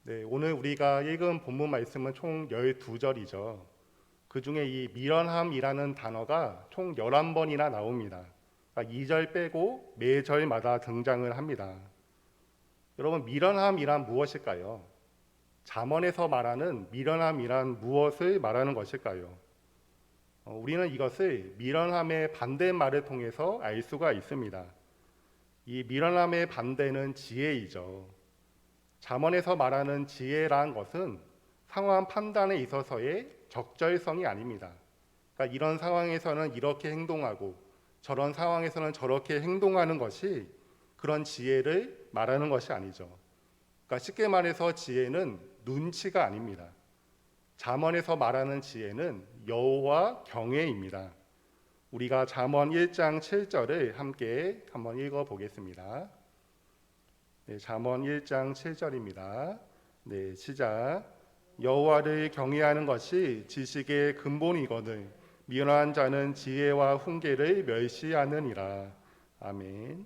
네, 오늘 우리가 읽은 본문 말씀은 총 12절이죠. 그 중에 이 미련함이라는 단어가 총 11번이나 나옵니다. 그러니까 2절 빼고 매 절마다 등장을 합니다. 여러분, 미련함이란 무엇일까요? 잠언에서 말하는 미련함이란 무엇을 말하는 것일까요? 우리는 이것을 미련함의 반대말을 통해서 알 수가 있습니다. 이 미련함의 반대는 지혜이죠. 잠언에서 말하는 지혜란 것은 상황 판단에 있어서의 적절성이 아닙니다. 그러니까 이런 상황에서는 이렇게 행동하고 저런 상황에서는 저렇게 행동하는 것이 그런 지혜를 말하는 것이 아니죠. 그러니까 쉽게 말해서 지혜는 눈치가 아닙니다. 잠언에서 말하는 지혜는 여호와 경외입니다. 우리가 잠언 1장 7절을 함께 한번 읽어보겠습니다. 네, 잠언 1장 7절입니다. 네, 시작. 여호와를 경외하는 것이 지식의 근본이거늘 미련한 자는 지혜와 훈계를 멸시하느니라. 아멘.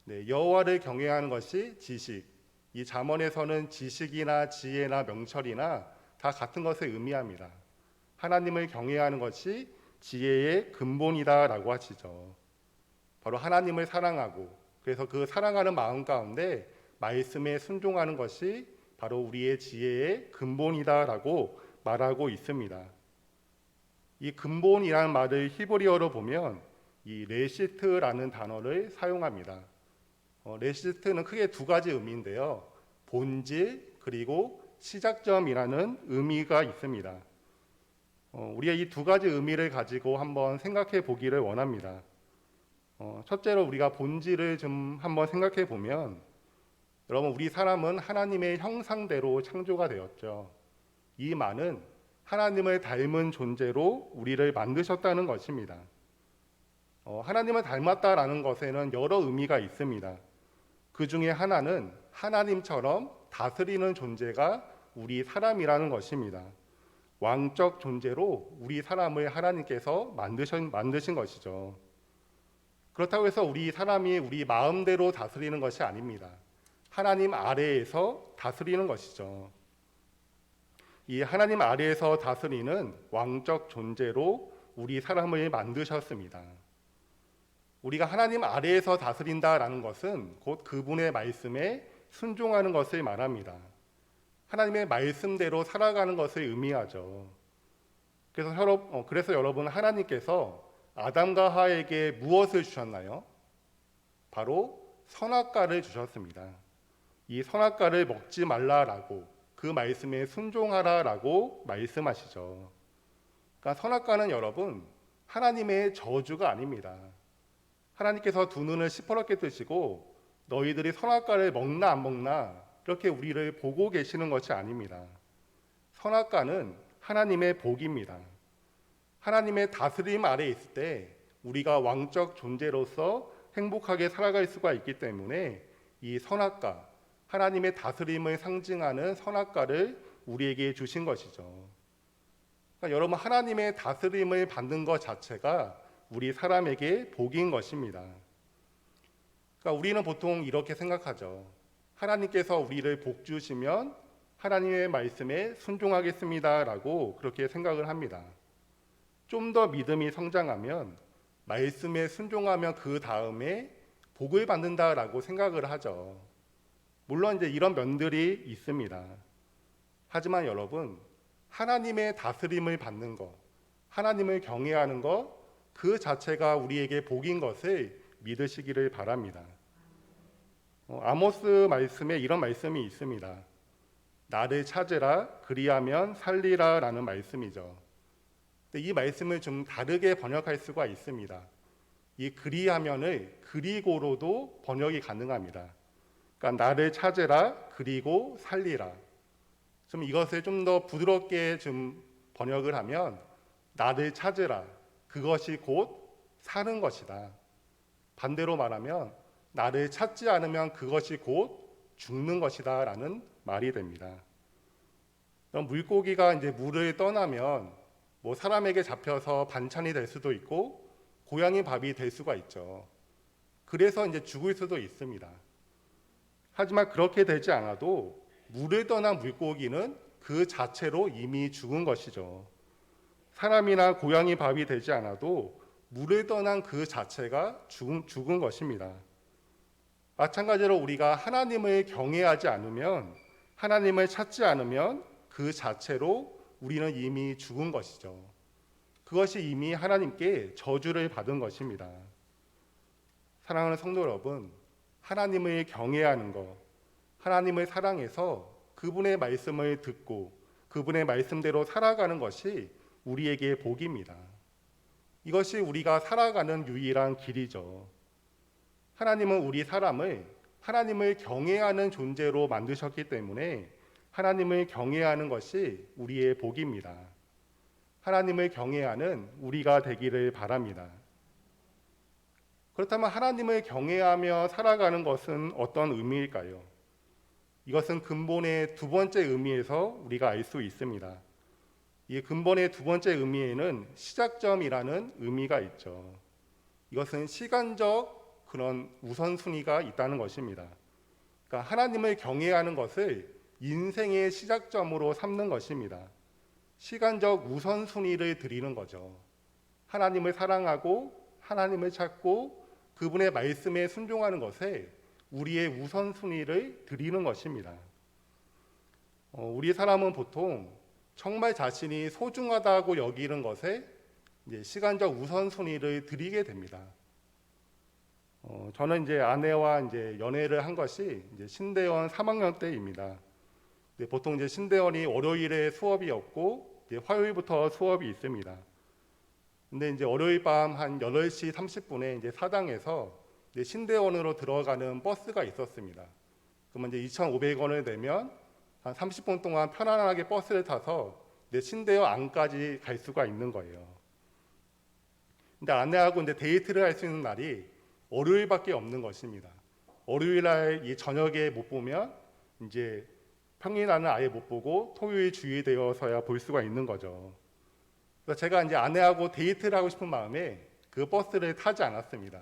네, 여호와를 경외하는 것이 지식. 이 잠언에서는 지식이나 지혜나 명철이나 다 같은 것을 의미합니다. 하나님을 경외하는 것이 지혜의 근본이다라고 하시죠. 바로 하나님을 사랑하고 그래서 그 사랑하는 마음 가운데 말씀에 순종하는 것이 바로 우리의 지혜의 근본이다라고 말하고 있습니다. 이 근본이라는 말을 히브리어로 보면 이 레시트라는 단어를 사용합니다. 레시트는 크게 두 가지 의미인데요. 본질 그리고 시작점이라는 의미가 있습니다. 우리가 이 두 가지 의미를 가지고 한번 생각해 보기를 원합니다. 첫째로 우리가 본질을 좀 한번 생각해 보면 여러분, 우리 사람은 하나님의 형상대로 창조가 되었죠. 이 말은 하나님을 닮은 존재로 우리를 만드셨다는 것입니다. 하나님을 닮았다라는 것에는 여러 의미가 있습니다. 그 중에 하나는 하나님처럼 다스리는 존재가 우리 사람이라는 것입니다. 왕적 존재로 우리 사람을 하나님께서 만드신 것이죠. 그렇다고 해서 우리 사람이 우리 마음대로 다스리는 것이 아닙니다. 하나님 아래에서 다스리는 것이죠. 이 하나님 아래에서 다스리는 왕적 존재로 우리 사람을 만드셨습니다. 우리가 하나님 아래에서 다스린다라는 것은 곧 그분의 말씀에 순종하는 것을 말합니다. 하나님의 말씀대로 살아가는 것을 의미하죠. 그래서 여러분, 하나님께서 아담과 하와에게 무엇을 주셨나요? 바로 선악과를 주셨습니다. 이 선악과를 먹지 말라라고 그 말씀에 순종하라라고 말씀하시죠. 그러니까 선악과는 여러분 하나님의 저주가 아닙니다. 하나님께서 두 눈을 시퍼렇게 뜨시고 너희들이 선악과를 먹나 안 먹나 이렇게 우리를 보고 계시는 것이 아닙니다. 선악과는 하나님의 복입니다. 하나님의 다스림 아래 있을 때 우리가 왕적 존재로서 행복하게 살아갈 수가 있기 때문에 이 선악과, 하나님의 다스림을 상징하는 선악과를 우리에게 주신 것이죠. 그러니까 여러분, 하나님의 다스림을 받는 것 자체가 우리 사람에게 복인 것입니다. 그러니까 우리는 보통 이렇게 생각하죠. 하나님께서 우리를 복 주시면 하나님의 말씀에 순종하겠습니다라고 그렇게 생각을 합니다. 좀 더 믿음이 성장하면 말씀에 순종하면 그 다음에 복을 받는다라고 생각을 하죠. 물론 이제 이런 면들이 있습니다. 하지만 여러분, 하나님의 다스림을 받는 것, 하나님을 경외하는 것, 그 자체가 우리에게 복인 것을 믿으시기를 바랍니다. 아모스 말씀에 이런 말씀이 있습니다. 나를 찾으라 그리하면 살리라 라는 말씀이죠. 근데 이 말씀을 좀 다르게 번역할 수가 있습니다. 이 그리하면을 그리고로도 번역이 가능합니다. 그러니까 나를 찾으라 그리고 살리라. 좀 이것을 좀 더 부드럽게 좀 번역을 하면 나를 찾으라 그것이 곧 사는 것이다. 반대로 말하면 나를 찾지 않으면 그것이 곧 죽는 것이다 라는 말이 됩니다. 물고기가 이제 물을 떠나면 뭐 사람에게 잡혀서 반찬이 될 수도 있고 고양이 밥이 될 수가 있죠. 그래서 이제 죽을 수도 있습니다. 하지만 그렇게 되지 않아도 물을 떠난 물고기는 그 자체로 이미 죽은 것이죠. 사람이나 고양이 밥이 되지 않아도 물을 떠난 그 자체가 죽은 것입니다. 마찬가지로 우리가 하나님을 경외하지 않으면, 하나님을 찾지 않으면 그 자체로 우리는 이미 죽은 것이죠. 그것이 이미 하나님께 저주를 받은 것입니다. 사랑하는 성도 여러분, 하나님을 경외하는 것, 하나님을 사랑해서 그분의 말씀을 듣고 그분의 말씀대로 살아가는 것이 우리에게 복입니다. 이것이 우리가 살아가는 유일한 길이죠. 하나님은 우리 사람을 하나님을 경외하는 존재로 만드셨기 때문에 하나님을 경외하는 것이 우리의 복입니다. 하나님을 경외하는 우리가 되기를 바랍니다. 그렇다면 하나님을 경외하며 살아가는 것은 어떤 의미일까요? 이것은 근본의 두 번째 의미에서 우리가 알 수 있습니다. 이 근본의 두 번째 의미에는 시작점이라는 의미가 있죠. 이것은 시간적 그런 우선순위가 있다는 것입니다. 그러니까 하나님을 경외하는 것을 인생의 시작점으로 삼는 것입니다. 시간적 우선순위를 드리는 거죠. 하나님을 사랑하고 하나님을 찾고 그분의 말씀에 순종하는 것에 우리의 우선순위를 드리는 것입니다. 우리 사람은 보통 정말 자신이 소중하다고 여기는 것에 이제 시간적 우선순위를 드리게 됩니다. 저는 이제 아내와 이제 연애를 한 것이 이제 신대원 3학년 때입니다. 보통 이제 신대원이 월요일에 수업이 없고 이제 화요일부터 수업이 있습니다. 근데 이제 월요일 밤 한 8시 30분에 이제 사당에서 이제 신대원으로 들어가는 버스가 있었습니다. 그러면 이제 2,500원을 내면 한 30분 동안 편안하게 버스를 타서 이제 신대원 안까지 갈 수가 있는 거예요. 근데 아내하고 이제 데이트를 할 수 있는 날이 월요일밖에 없는 것입니다. 월요일 날 이 저녁에 못 보면 이제 평일날은 아예 못 보고 토요일 주일 되어서야 볼 수가 있는 거죠. 그래서 제가 이제 아내하고 데이트를 하고 싶은 마음에 그 버스를 타지 않았습니다.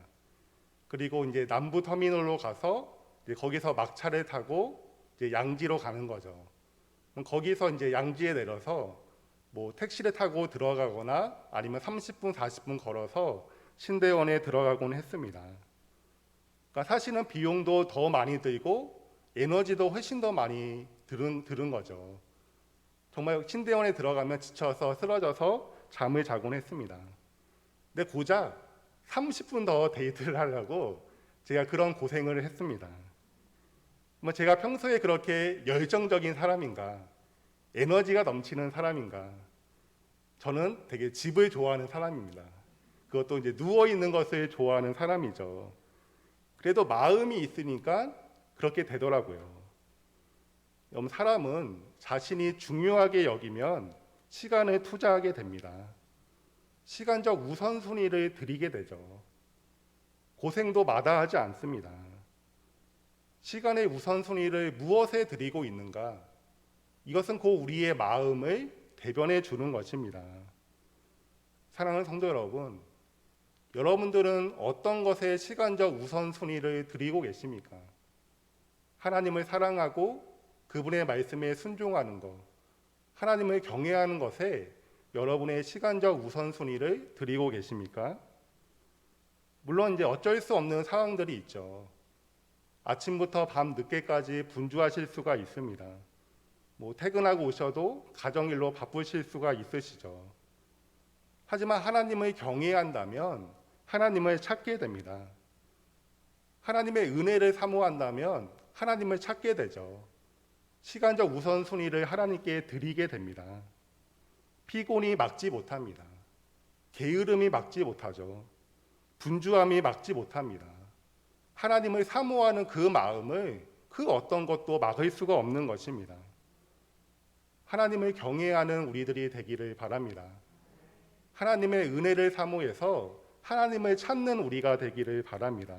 그리고 이제 남부 터미널로 가서 이제 거기서 막차를 타고 이제 양지로 가는 거죠. 그럼 거기서 이제 양지에 내려서 뭐 택시를 타고 들어가거나 아니면 30분, 40분 걸어서 신대원에 들어가곤 했습니다. 그러니까 사실은 비용도 더 많이 들고 에너지도 훨씬 더 많이 들은 거죠. 정말 신대원에 들어가면 지쳐서 쓰러져서 잠을 자곤 했습니다. 근데 고작 30분 더 데이트를 하려고 제가 그런 고생을 했습니다. 뭐 제가 평소에 그렇게 열정적인 사람인가, 에너지가 넘치는 사람인가? 저는 되게 집을 좋아하는 사람입니다. 그것도 이제 누워 있는 것을 좋아하는 사람이죠. 그래도 마음이 있으니까 그렇게 되더라고요. 여러분, 사람은 자신이 중요하게 여기면 시간을 투자하게 됩니다. 시간적 우선순위를 드리게 되죠. 고생도 마다하지 않습니다. 시간의 우선순위를 무엇에 드리고 있는가? 이것은 곧 우리의 마음을 대변해 주는 것입니다. 사랑하는 성도 여러분, 여러분들은 어떤 것에 시간적 우선순위를 드리고 계십니까? 하나님을 사랑하고 그분의 말씀에 순종하는 것, 하나님을 경외하는 것에 여러분의 시간적 우선순위를 드리고 계십니까? 물론 이제 어쩔 수 없는 상황들이 있죠. 아침부터 밤 늦게까지 분주하실 수가 있습니다. 뭐 퇴근하고 오셔도 가정일로 바쁘실 수가 있으시죠. 하지만 하나님을 경외한다면 하나님을 찾게 됩니다. 하나님의 은혜를 사모한다면 하나님을 찾게 되죠. 시간적 우선순위를 하나님께 드리게 됩니다. 피곤이 막지 못합니다. 게으름이 막지 못하죠. 분주함이 막지 못합니다. 하나님을 사모하는 그 마음을 그 어떤 것도 막을 수가 없는 것입니다. 하나님을 경외하는 우리들이 되기를 바랍니다. 하나님의 은혜를 사모해서 하나님을 찾는 우리가 되기를 바랍니다.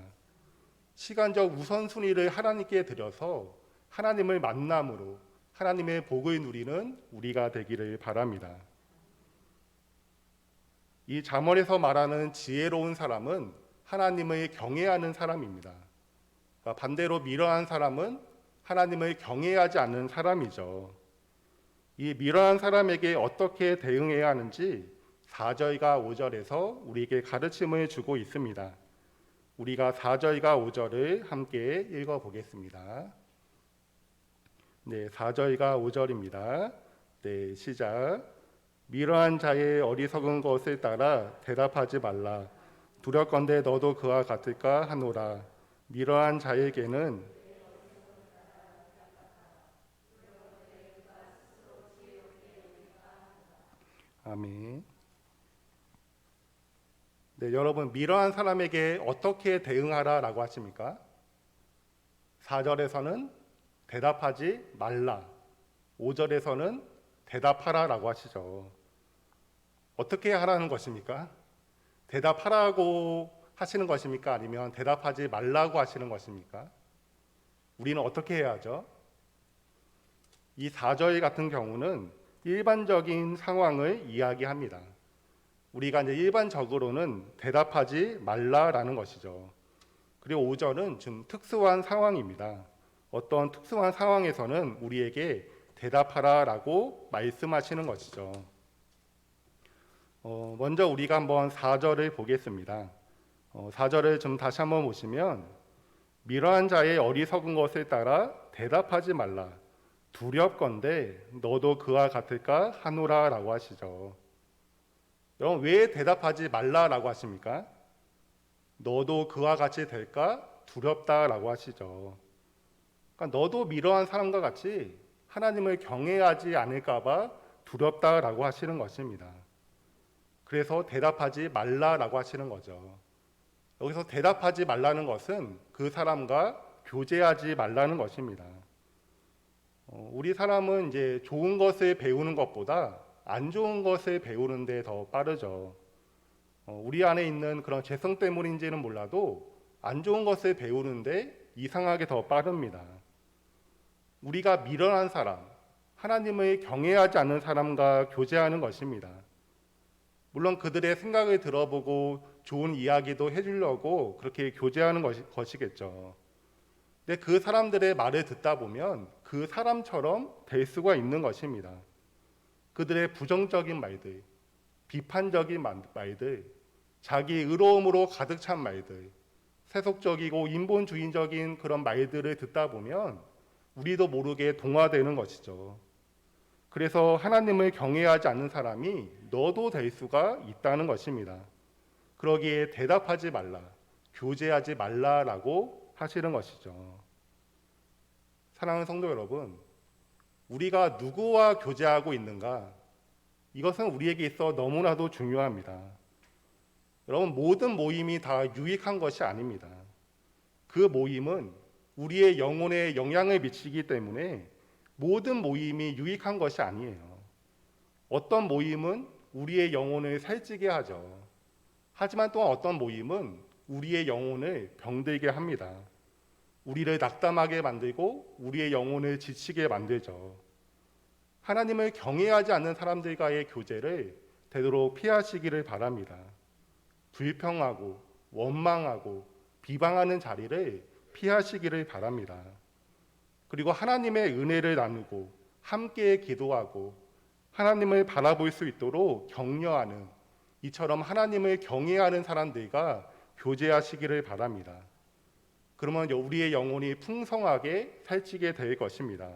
시간적 우선순위를 하나님께 드려서 하나님을 만남으로 하나님의 복을 누리는 우리가 되기를 바랍니다. 이 잠언에서 말하는 지혜로운 사람은 하나님을 경외하는 사람입니다. 반대로 미련한 사람은 하나님을 경외하지 않는 사람이죠. 이 이러한 사람에게 어떻게 대응해야 하는지 4절과 5절에서 우리에게 가르침을 주고 있습니다. 우리가 4절과 5절을 함께 읽어보겠습니다. 네, 4절과 5절입니다. 네, 시작. 이러한 자의 어리석은 것을 따라 대답하지 말라. 두렵건대 너도 그와 같을까 하노라. 이러한 자에게는 아멘. 네, 여러분 이러한 사람에게 어떻게 대응하라라고 하십니까? 4절에서는 대답하지 말라. 5절에서는 대답하라라고 하시죠. 어떻게 하라는 것입니까? 대답하라고 하시는 것입니까? 아니면 대답하지 말라고 하시는 것입니까? 우리는 어떻게 해야 하죠? 이 4절 같은 경우는 일반적인 상황을 이야기합니다. 우리가 이제 일반적으로는 대답하지 말라라는 것이죠. 그리고 5절은 좀 특수한 상황입니다. 어떤 특수한 상황에서는 우리에게 대답하라라고 말씀하시는 것이죠. 먼저 우리가 한번 4절을 보겠습니다. 4절을 좀 다시 한번 보시면 이러한 자의 어리석은 것을 따라 대답하지 말라. 두렵건대 너도 그와 같을까 하노라라고 하시죠. 여러분 왜 대답하지 말라라고 하십니까? 너도 그와 같이 될까 두렵다라고 하시죠. 그러니까 너도 이러한 사람과 같이 하나님을 경외하지 않을까봐 두렵다라고 하시는 것입니다. 그래서 대답하지 말라라고 하시는 거죠. 여기서 대답하지 말라는 것은 그 사람과 교제하지 말라는 것입니다. 우리 사람은 이제 좋은 것을 배우는 것보다 안 좋은 것을 배우는 데 더 빠르죠. 우리 안에 있는 그런 죄성 때문인지는 몰라도 안 좋은 것을 배우는데 이상하게 더 빠릅니다. 우리가 미련한 사람, 하나님을 경외하지 않는 사람과 교제하는 것입니다. 물론 그들의 생각을 들어보고 좋은 이야기도 해주려고 그렇게 교제하는 것이겠죠. 근데 그 사람들의 말을 듣다 보면 그 사람처럼 될 수가 있는 것입니다. 그들의 부정적인 말들, 비판적인 말들, 자기 의로움으로 가득 찬 말들, 세속적이고 인본주의적인 그런 말들을 듣다 보면 우리도 모르게 동화되는 것이죠. 그래서 하나님을 경외하지 않는 사람이 너도 될 수가 있다는 것입니다. 그러기에 대답하지 말라, 교제하지 말라라고 하시는 것이죠. 사랑하는 성도 여러분, 우리가 누구와 교제하고 있는가? 이것은 우리에게 있어 너무나도 중요합니다. 여러분, 모든 모임이 다 유익한 것이 아닙니다. 그 모임은 우리의 영혼에 영향을 미치기 때문에 모든 모임이 유익한 것이 아니에요. 어떤 모임은 우리의 영혼을 살찌게 하죠. 하지만 또한 어떤 모임은 우리의 영혼을 병들게 합니다. 우리를 낙담하게 만들고 우리의 영혼을 지치게 만들죠. 하나님을 경외하지 않는 사람들과의 교제를 되도록 피하시기를 바랍니다. 불평하고 원망하고 비방하는 자리를 피하시기를 바랍니다. 그리고 하나님의 은혜를 나누고 함께 기도하고 하나님을 바라볼 수 있도록 격려하는 이처럼 하나님을 경외하는 사람들과 교제하시기를 바랍니다. 그러면 우리의 영혼이 풍성하게 살찌게 될 것입니다.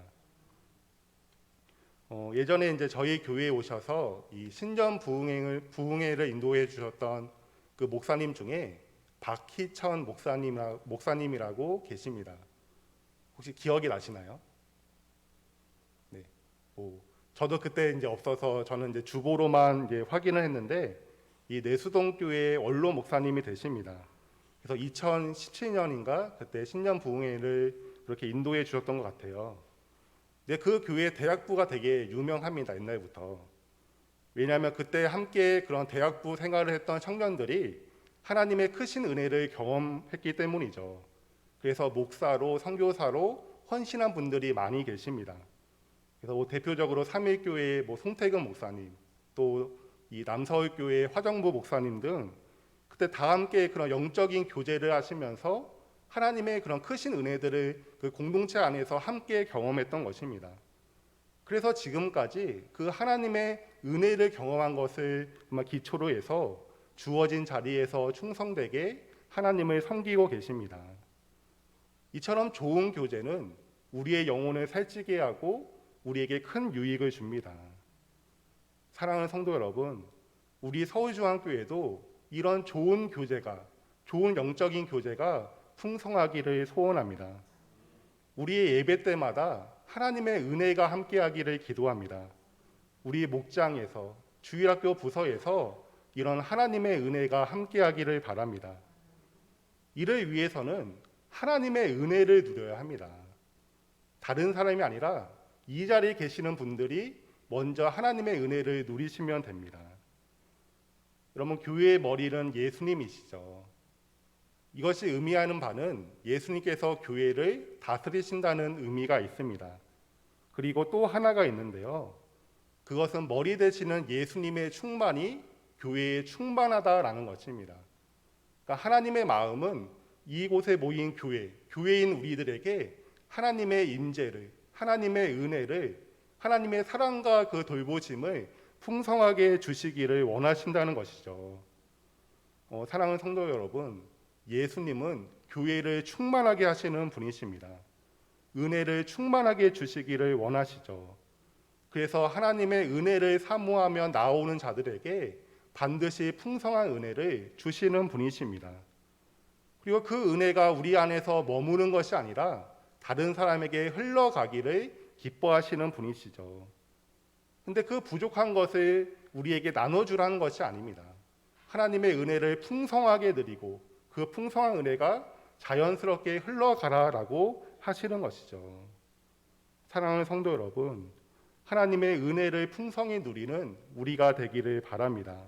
예전에 이제 저희 교회에 오셔서 이 신전 부흥회를 인도해 주셨던 그 목사님 중에 박희천 목사님이라고 계십니다. 혹시 기억이 나시나요? 네. 저도 그때 이제 없어서 저는 이제 주보로만 이제 확인을 했는데 이 내수동 교회 원로 목사님이 되십니다. 그래서 2017년인가 그때 신년 부흥회를 그렇게 인도해 주셨던 것 같아요. 근데 그 교회 대학부가 되게 유명합니다. 옛날부터. 왜냐하면 그때 함께 그런 대학부 생활을 했던 청년들이 하나님의 크신 은혜를 경험했기 때문이죠. 그래서 목사로 선교사로 헌신한 분들이 많이 계십니다. 그래서 대표적으로 삼일교회의 송태근 목사님, 또 이 남서울교회 화정부 목사님 등 그때 다 함께 그런 영적인 교제를 하시면서 하나님의 그런 크신 은혜들을 그 공동체 안에서 함께 경험했던 것입니다. 그래서 지금까지 그 하나님의 은혜를 경험한 것을 정말 기초로 해서 주어진 자리에서 충성되게 하나님을 섬기고 계십니다. 이처럼 좋은 교제는 우리의 영혼을 살찌게 하고 우리에게 큰 유익을 줍니다. 사랑하는 성도 여러분, 우리 서울중앙교회도 이런 좋은 교제가, 좋은 영적인 교제가 풍성하기를 소원합니다. 우리의 예배 때마다 하나님의 은혜가 함께하기를 기도합니다. 우리 목장에서, 주일학교 부서에서 이런 하나님의 은혜가 함께하기를 바랍니다. 이를 위해서는 하나님의 은혜를 누려야 합니다. 다른 사람이 아니라 이 자리에 계시는 분들이 먼저 하나님의 은혜를 누리시면 됩니다. 여러분, 교회의 머리는 예수님이시죠. 이것이 의미하는 바는 예수님께서 교회를 다스리신다는 의미가 있습니다. 그리고 또 하나가 있는데요. 그것은 머리 되시는 예수님의 충만이 교회에 충만하다라는 것입니다. 그러니까 하나님의 마음은 이곳에 모인 교회인 우리들에게 하나님의 임재를, 하나님의 은혜를, 하나님의 사랑과 그 돌보심을 풍성하게 주시기를 원하신다는 것이죠. 사랑하는 성도 여러분, 예수님은 교회를 충만하게 하시는 분이십니다. 은혜를 충만하게 주시기를 원하시죠. 그래서 하나님의 은혜를 사모하며 나오는 자들에게 반드시 풍성한 은혜를 주시는 분이십니다. 그리고 그 은혜가 우리 안에서 머무는 것이 아니라 다른 사람에게 흘러가기를 기뻐하시는 분이시죠. 근데 그 부족한 것을 우리에게 나눠주라는 것이 아닙니다. 하나님의 은혜를 풍성하게 드리고 그 풍성한 은혜가 자연스럽게 흘러가라라고 하시는 것이죠. 사랑하는 성도 여러분, 하나님의 은혜를 풍성히 누리는 우리가 되기를 바랍니다.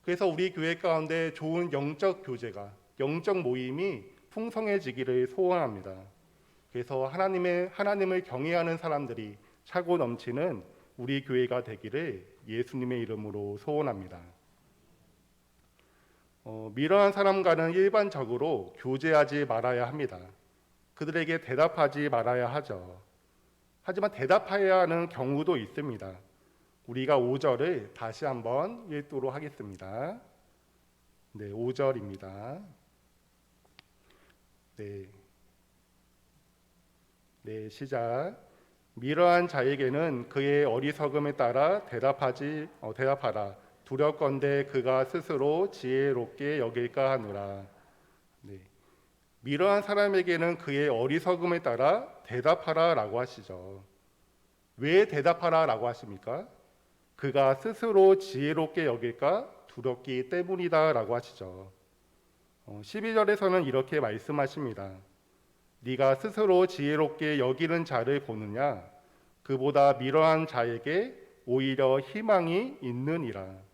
그래서 우리 교회 가운데 좋은 영적 교제가, 영적 모임이 풍성해지기를 소원합니다. 그래서 하나님을 경외하는 사람들이 차고 넘치는 우리 교회가 되기를 예수님의 이름으로 소원합니다. 미련한 사람과는 일반적으로 교제하지 말아야 합니다. 그들에게 대답하지 말아야 하죠. 하지만 대답해야 하는 경우도 있습니다. 우리가 5절을 다시 한번 읽도록 하겠습니다. 네, 5절입니다. 네, 시작. 미련한 자에게는 그의 어리석음에 따라 대답하라. 두렵건대 그가 스스로 지혜롭게 여길까 하노라. 네. 미련한 사람에게는 그의 어리석음에 따라 대답하라라고 하시죠. 왜 대답하라라고 하십니까? 그가 스스로 지혜롭게 여길까 두렵기 때문이다라고 하시죠. 12절에서는 이렇게 말씀하십니다. 네가 스스로 지혜롭게 여기는 자를 보느냐? 그보다 미련한 자에게 오히려 희망이 있느니라.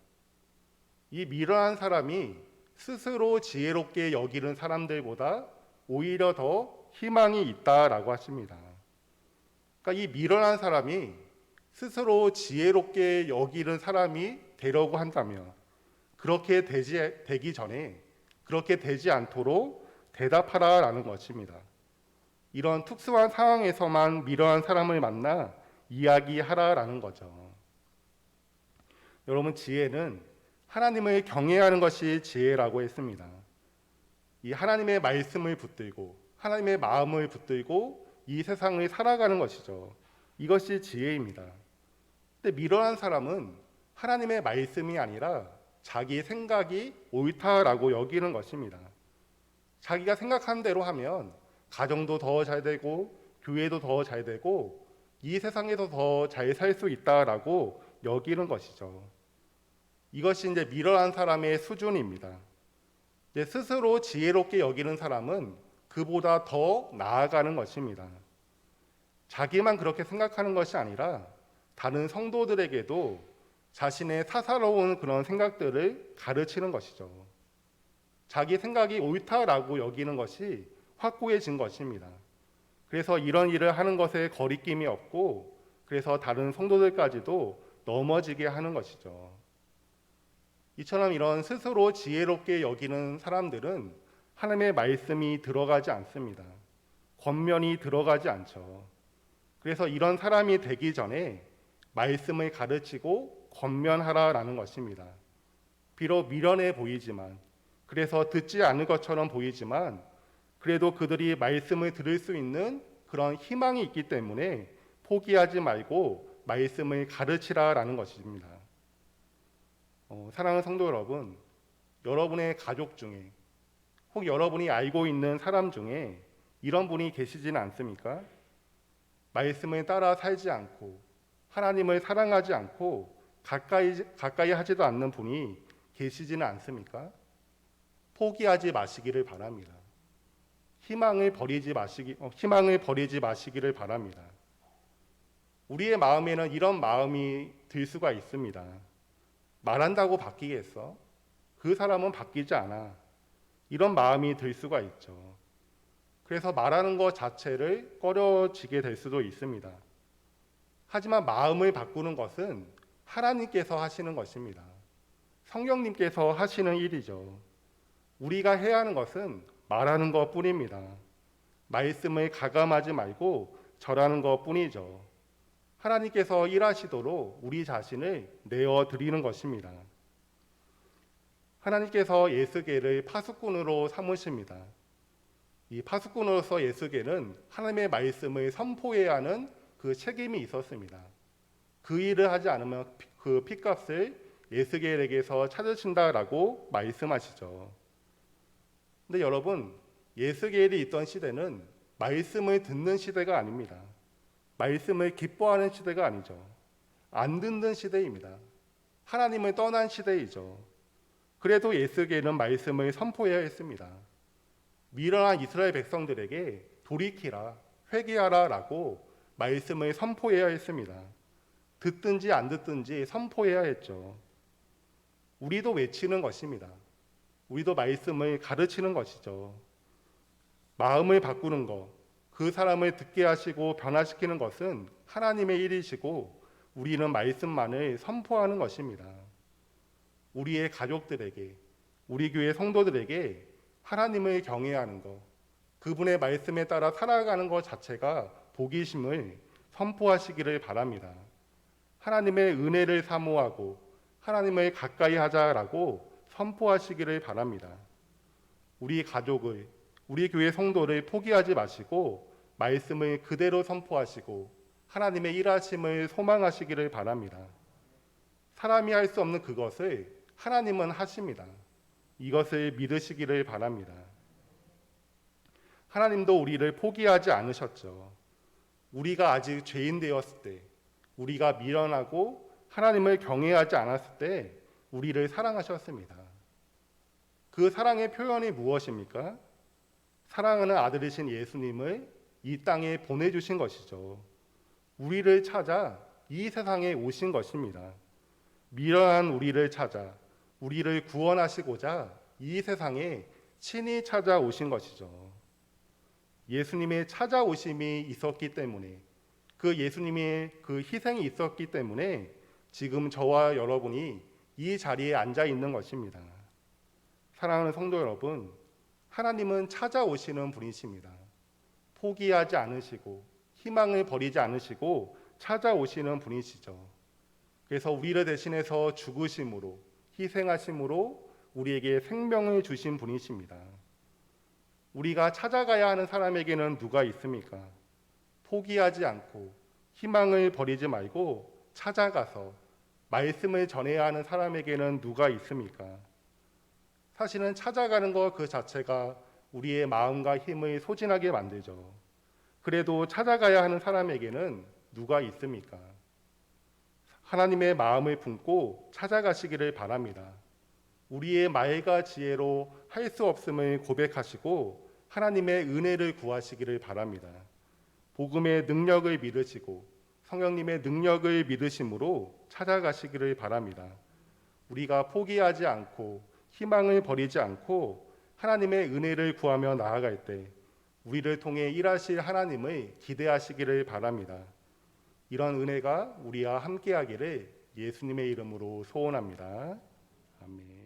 이 미련한 사람이 스스로 지혜롭게 여기는 사람들보다 오히려 더 희망이 있다라고 하십니다. 그러니까 이 미련한 사람이 스스로 지혜롭게 여기는 사람이 되려고 한다면 그렇게 되기 전에 그렇게 되지 않도록 대답하라라는 것입니다. 이런 특수한 상황에서만 미련한 사람을 만나 이야기하라라는 거죠. 여러분, 지혜는 하나님을 경외하는 것이 지혜라고 했습니다. 이 하나님의 말씀을 붙들고 하나님의 마음을 붙들고 이 세상을 살아가는 것이죠. 이것이 지혜입니다. 근데 미련한 사람은 하나님의 말씀이 아니라 자기 생각이 옳다라고 여기는 것입니다. 자기가 생각한 대로 하면 가정도 더 잘 되고 교회도 더 잘 되고 이 세상에서 더 잘 살 수 있다라고 여기는 것이죠. 이것이 이제 미련한 사람의 수준입니다. 이제 스스로 지혜롭게 여기는 사람은 그보다 더 나아가는 것입니다. 자기만 그렇게 생각하는 것이 아니라 다른 성도들에게도 자신의 사사로운 그런 생각들을 가르치는 것이죠. 자기 생각이 옳다라고 여기는 것이 확고해진 것입니다. 그래서 이런 일을 하는 것에 거리낌이 없고 그래서 다른 성도들까지도 넘어지게 하는 것이죠. 이처럼 이런 스스로 지혜롭게 여기는 사람들은 하나님의 말씀이 들어가지 않습니다. 권면이 들어가지 않죠. 그래서 이런 사람이 되기 전에 말씀을 가르치고 권면하라라는 것입니다. 비록 미련해 보이지만, 그래서 듣지 않을 것처럼 보이지만, 그래도 그들이 말씀을 들을 수 있는 그런 희망이 있기 때문에 포기하지 말고 말씀을 가르치라라는 것입니다. 사랑하는 성도 여러분, 여러분의 가족 중에 혹 여러분이 알고 있는 사람 중에 이런 분이 계시지는 않습니까? 말씀을 따라 살지 않고 하나님을 사랑하지 않고 가까이 하지도 않는 분이 계시지는 않습니까? 포기하지 마시기를 바랍니다. 희망을 버리지 마시기를 바랍니다. 우리의 마음에는 이런 마음이 들 수가 있습니다. 말한다고 바뀌겠어? 그 사람은 바뀌지 않아. 이런 마음이 들 수가 있죠. 그래서 말하는 것 자체를 꺼려지게 될 수도 있습니다. 하지만 마음을 바꾸는 것은 하나님께서 하시는 것입니다. 성령님께서 하시는 일이죠. 우리가 해야 하는 것은 말하는 것 뿐입니다. 말씀을 가감하지 말고 절하는 것 뿐이죠. 하나님께서 일하시도록 우리 자신을 내어드리는 것입니다. 하나님께서 예수계를 파수꾼으로 삼으십니다. 이 파수꾼으로서 예수계는 하나님의 말씀을 선포해야 하는 그 책임이 있었습니다. 그 일을 하지 않으면 그 핏값을 예수계에게서 찾으신다라고 말씀하시죠. 근데 여러분, 예수계엘이 있던 시대는 말씀을 듣는 시대가 아닙니다. 말씀을 기뻐하는 시대가 아니죠. 안 듣는 시대입니다. 하나님을 떠난 시대이죠. 그래도 예수계엘은 말씀을 선포해야 했습니다. 미련한 이스라엘 백성들에게 돌이키라, 회개하라라고 말씀을 선포해야 했습니다. 듣든지 안 듣든지 선포해야 했죠. 우리도 외치는 것입니다. 우리도 말씀을 가르치는 것이죠. 마음을 바꾸는 것, 그 사람을 듣게 하시고 변화시키는 것은 하나님의 일이시고 우리는 말씀만을 선포하는 것입니다. 우리의 가족들에게, 우리 교회 성도들에게 하나님을 경외하는 것, 그분의 말씀에 따라 살아가는 것 자체가 복이심을 선포하시기를 바랍니다. 하나님의 은혜를 사모하고 하나님을 가까이 하자라고 선포하시기를 바랍니다. 우리 가족을, 우리 교회 성도를 포기하지 마시고 말씀을 그대로 선포하시고 하나님의 일하심을 소망하시기를 바랍니다. 사람이 할 수 없는 그것을 하나님은 하십니다. 이것을 믿으시기를 바랍니다. 하나님도 우리를 포기하지 않으셨죠. 우리가 아직 죄인 되었을 때, 우리가 미련하고 하나님을 경외하지 않았을 때 우리를 사랑하셨습니다. 그 사랑의 표현이 무엇입니까? 사랑하는 아들이신 예수님을 이 땅에 보내주신 것이죠. 우리를 찾아 이 세상에 오신 것입니다. 미련한 우리를 찾아 우리를 구원하시고자 이 세상에 친히 찾아오신 것이죠. 예수님의 찾아오심이 있었기 때문에, 그 예수님의 그 희생이 있었기 때문에 지금 저와 여러분이 이 자리에 앉아 있는 것입니다. 사랑하는 성도 여러분, 하나님은 찾아오시는 분이십니다. 포기하지 않으시고 희망을 버리지 않으시고 찾아오시는 분이시죠. 그래서 우리를 대신해서 죽으심으로, 희생하심으로 우리에게 생명을 주신 분이십니다. 우리가 찾아가야 하는 사람에게는 누가 있습니까? 포기하지 않고 희망을 버리지 말고 찾아가서 말씀을 전해야 하는 사람에게는 누가 있습니까? 사실은 찾아가는 것 그 자체가 우리의 마음과 힘을 소진하게 만들죠. 그래도 찾아가야 하는 사람에게는 누가 있습니까? 하나님의 마음을 품고 찾아가시기를 바랍니다. 우리의 말과 지혜로 할 수 없음을 고백하시고 하나님의 은혜를 구하시기를 바랍니다. 복음의 능력을 믿으시고 성령님의 능력을 믿으심으로 찾아가시기를 바랍니다. 우리가 포기하지 않고 희망을 버리지 않고 하나님의 은혜를 구하며 나아갈 때 우리를 통해 일하실 하나님을 기대하시기를 바랍니다. 이런 은혜가 우리와 함께하기를 예수님의 이름으로 소원합니다. 아멘.